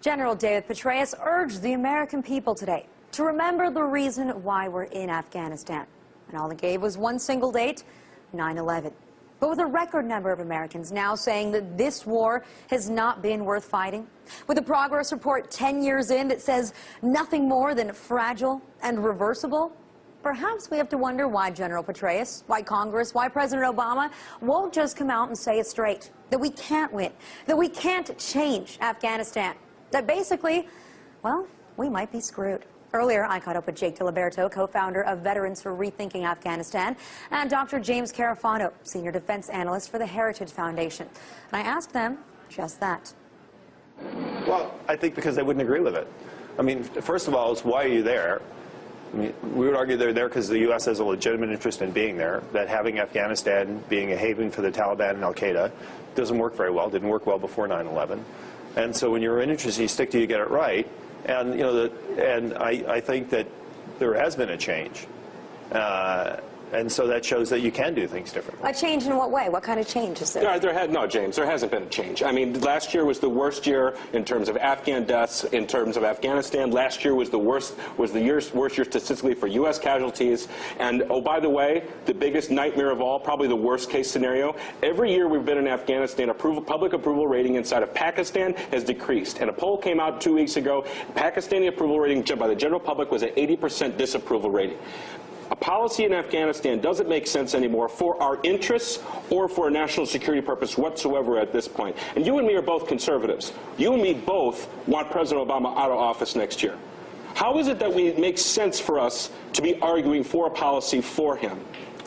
General David Petraeus urged the American people today to remember the reason why we're in Afghanistan. And all he gave was one single date, 9/11. But with a record number of Americans now saying that this war has not been worth fighting, with a progress report 10 years in that says nothing more than fragile and reversible, perhaps we have to wonder why General Petraeus, why Congress, why President Obama won't just come out and say it straight, that we can't win, that we can't change Afghanistan, that basically, well, we might be screwed. Earlier, I caught up with Jake DiLiberto, co-founder of Veterans for Rethinking Afghanistan, and Dr. James Carafano, senior defense analyst for the Heritage Foundation. And I asked them just that. Well, I think because they wouldn't agree with it. I mean, first of all, it's why are you there? I mean, we would argue they're there because the U.S. has a legitimate interest in being there, that having Afghanistan being a haven for the Taliban and al-Qaeda doesn't work very well, didn't work well before 9/11. And so when you're in interest, you stick to you get it right. And, you know, I think that there has been a change. And so that shows that you can do things differently. A change in what way? What kind of change is there? No, James, there hasn't been a change. I mean, last year was the worst year in terms of Afghan deaths, in terms of Afghanistan. Last year was the worst year statistically for U.S. casualties. And, oh, by the way, the biggest nightmare of all, probably the worst case scenario, every year we've been in Afghanistan, public approval rating inside of Pakistan has decreased. And a poll came out 2 weeks ago. Pakistani approval rating by the general public was an 80% disapproval rating. A policy in Afghanistan doesn't make sense anymore for our interests or for a national security purpose whatsoever at this point. And you and me are both conservatives. You and me both want President Obama out of office next year. How is it that it makes sense for us to be arguing for a policy for him?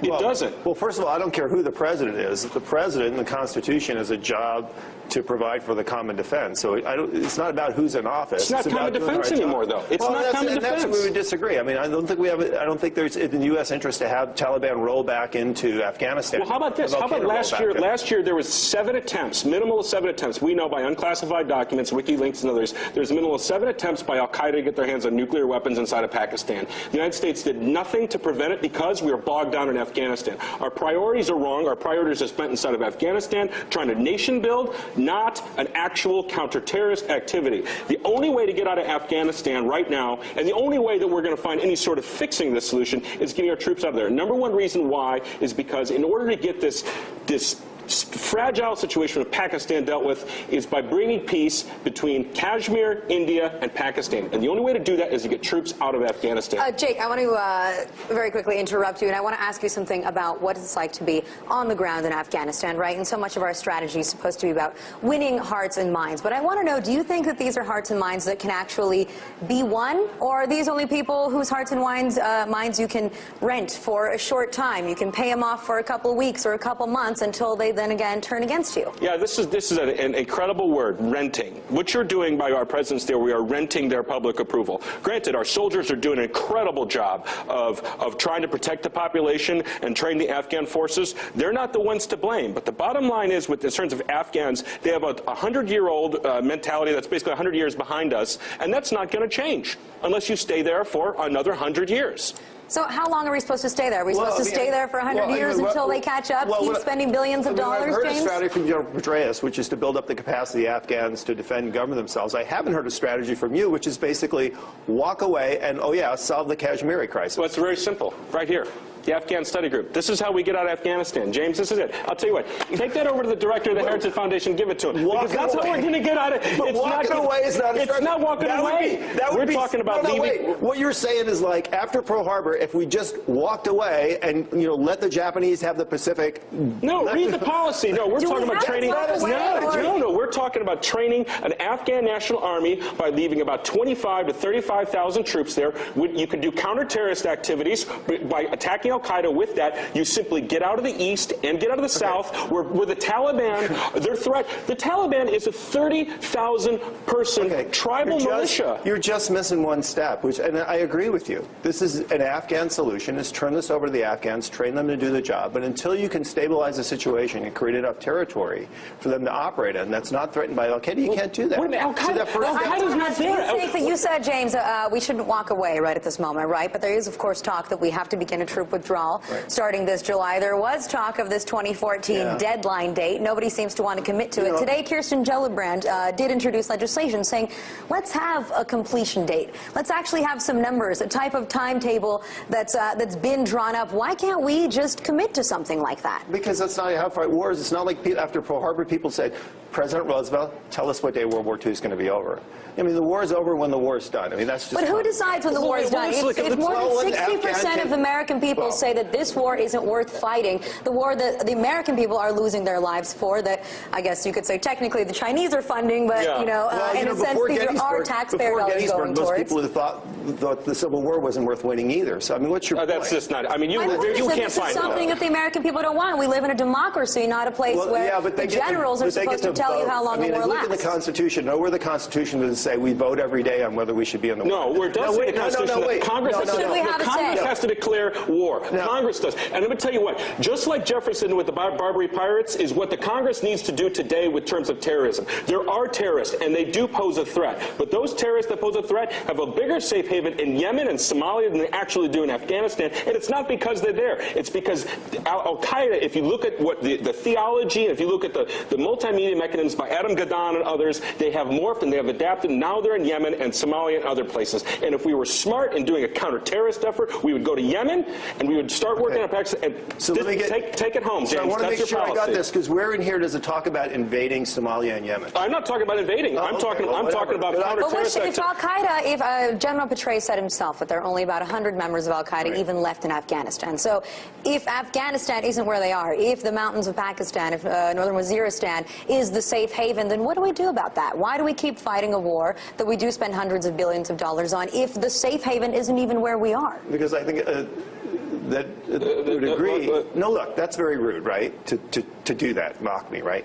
It doesn't. Well, first of all, I don't care who the president is. The president in the Constitution has a job to provide for the common defense. So it's not about who's in office. It's not common defense anymore, though. It's not common defense. That's where we would disagree. I mean, I don't think there's in the U.S. interest to have Taliban roll back into Afghanistan. Well, how about this? How about last year? Last year there was 7 attempts, minimal of 7 attempts. We know by unclassified documents, WikiLeaks and others, there's a minimal of 7 attempts by al-Qaeda to get their hands on nuclear weapons inside of Pakistan. The United States did nothing to prevent it because we were bogged down in Afghanistan. Our priorities are wrong. Our priorities are spent inside of Afghanistan, trying to nation build, not an actual counter-terrorist activity. The only way to get out of Afghanistan right now, and the only way that we're going to find any sort of fixing this solution, is getting our troops out of there. Number one reason why is because in order to get this fragile situation that Pakistan dealt with is by bringing peace between Kashmir, India, and Pakistan. And the only way to do that is to get troops out of Afghanistan. Jake, I want to very quickly interrupt you, and I want to ask you something about what it's like to be on the ground in Afghanistan, right? And so much of our strategy is supposed to be about winning hearts and minds. But I want to know, do you think that these are hearts and minds that can actually be won? Or are these only people whose hearts and minds you can rent for a short time? You can pay them off for a couple of weeks or a couple months until they then again turn against you. Yeah, this is an incredible word, renting. What you're doing by our presence there, we are renting their public approval. Granted, our soldiers are doing an incredible job of trying to protect the population and train the Afghan forces. They're not the ones to blame. But the bottom line is, in terms of Afghans, they have a 100-year-old mentality that's basically 100 years behind us, and that's not going to change unless you stay there for another 100 years. So how long are we supposed to stay there? Are we supposed to stay there for 100 years until they catch up, keep spending billions of dollars, I've heard James? a strategy from General Petraeus, which is to build up the capacity of the Afghans to defend and govern themselves. I haven't heard a strategy from you, which is basically walk away and, oh yeah, solve the Kashmiri crisis. Well, it's very simple. Right here. The Afghan Study Group. This is how we get out of Afghanistan. James, this is it. I'll tell you what. Take that over to the director of the Heritage Foundation and give it to him. Because that's how we're going to get out of it. But walking away is not a strategy. It's not walking away. We're talking about leaving. Wait. What you're saying is, like, after Pearl Harbor, if we just walked away and, you know, let the Japanese have the Pacific. No, read the policy. No, we're talking about training. No, we're talking about training an Afghan national army by leaving about 25 to 35,000 troops there. You can do counter-terrorist activities by attacking al-Qaeda. With that, you simply get out of the east and get out of the south, where the Taliban, their threat. The Taliban is a 30,000 person tribal militia. You're just missing one step, and I agree with you. This is an Afghan solution, is turn this over to the Afghans, train them to do the job. But until you can stabilize the situation and create enough territory for them to operate in that's not threatened by al-Qaeda, you can't do that. Al-Qaeda's not there. You said, James, we shouldn't walk away right at this moment, right? But there is, of course, talk that we have to begin a troop withdrawal starting this July. There was talk of this 2014 deadline date. Nobody seems to want to commit to it. Today, Kirsten Gillibrand did introduce legislation saying, let's have a completion date. Let's actually have some numbers, a type of timetable that's been drawn up. Why can't we just commit to something like that? Because that's not how fight wars. It's not like after Pearl Harbor, people said, President Roosevelt, tell us what day World War II is going to be over. I mean, the war is over when the war is done. I mean, that's just. But who decides when the war is done? If more than 60% of American people say that this war isn't worth fighting, the war that the American people are losing their lives for, that I guess you could say technically the Chinese are funding, but in a sense these are our taxpayer dollars going towards. Most people thought the Civil War wasn't worth winning either. So I mean, what's your point? That's just not. I mean, you can't find this is something that the American people don't want. We live in a democracy, not a place where the generals are supposed to tell you how long the war lasts. Look at the Constitution. Nowhere the Constitution doesn't say we vote every day on whether we should be in the war. No, where it does say the Constitution that Congress has to declare war. Congress does. And I'm going to tell you what, just like Jefferson with the Barbary Pirates is what the Congress needs to do today with terms of terrorism. There are terrorists, and they do pose a threat. But those terrorists that pose a threat have a bigger safe haven in Yemen and Somalia than they actually do in Afghanistan. And it's not because they're there. It's because Al-Qaeda, if you look at what the theology, if you look at the multimedia mechanisms by Adam Gaddan and others, they have morphed and they have adapted. Now they're in Yemen and Somalia and other places. And if we were smart in doing a counter-terrorist effort, we would go to Yemen and we would start working on Pakistan. And so let me take it home, James. So I want to make sure policy. I got this, because where in here does it talk about invading Somalia and Yemen? I'm not talking about invading. I'm talking about counter-terrorist activity. If Al-Qaeda, if General Petraeus said himself that there are only about 100 members of Al-Qaeda even left in Afghanistan. So if Afghanistan isn't where they are, if the mountains of Pakistan, if northern Waziristan is the safe haven, then what do we do about that? Why do we keep fighting a war that we do spend hundreds of billions of dollars on if the safe haven isn't even where we are? Because I think that would agree. No, look, that's very rude, right? To do that, mock me, right?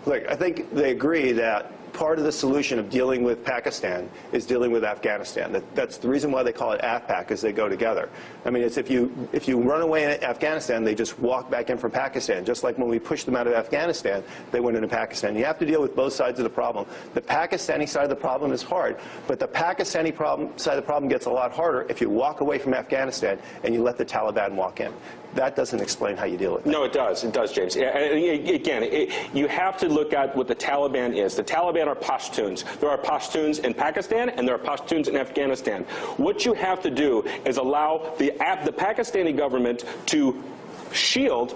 Look, I think they agree that part of the solution of dealing with Pakistan is dealing with Afghanistan. That's the reason why they call it AFPAC, is they go together. I mean, it's if you run away in Afghanistan, they just walk back in from Pakistan. Just like when we pushed them out of Afghanistan, they went into Pakistan. You have to deal with both sides of the problem. The Pakistani side of the problem is hard, but the Pakistani side of the problem gets a lot harder if you walk away from Afghanistan and you let the Taliban walk in. That doesn't explain how you deal with it. No, it does. It does, James. Again, you have to look at what the Taliban is. The Taliban are Pashtuns. There are Pashtuns in Pakistan, and there are Pashtuns in Afghanistan. What you have to do is allow the Pakistani government to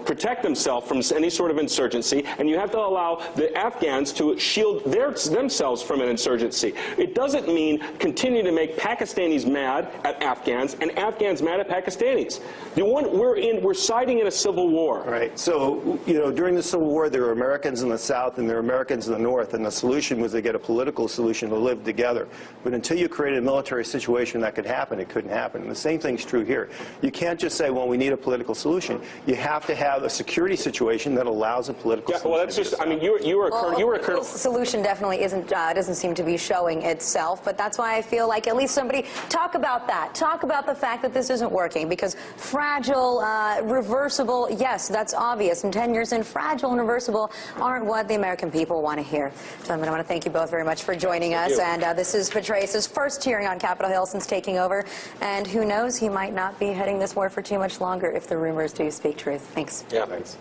protect themselves from any sort of insurgency, and you have to allow the Afghans to shield themselves from an insurgency. It doesn't mean continue to make Pakistanis mad at Afghans and Afghans mad at Pakistanis. We're siding in a civil war. Right. So, during the Civil War, there were Americans in the South and there were Americans in the North, and the solution was to get a political solution to live together. But until you created a military situation that could happen, it couldn't happen. And the same thing's true here. You can't just say, well, we need a political solution. You have to have a security situation that allows a political solution. Well, that's just, I mean, you were a colonel. Solution definitely doesn't seem to be showing itself, but that's why I feel like at least somebody talk about that. Talk about the fact that this isn't working, because fragile, reversible, yes, that's obvious. And 10 years in, fragile and reversible aren't what the American people want to hear. Gentlemen, I want to thank you both very much for joining us. And this is Petraeus' first hearing on Capitol Hill since taking over. And who knows, he might not be heading this war for too much longer if the rumors do speak truth. Thanks. Yeah, thanks.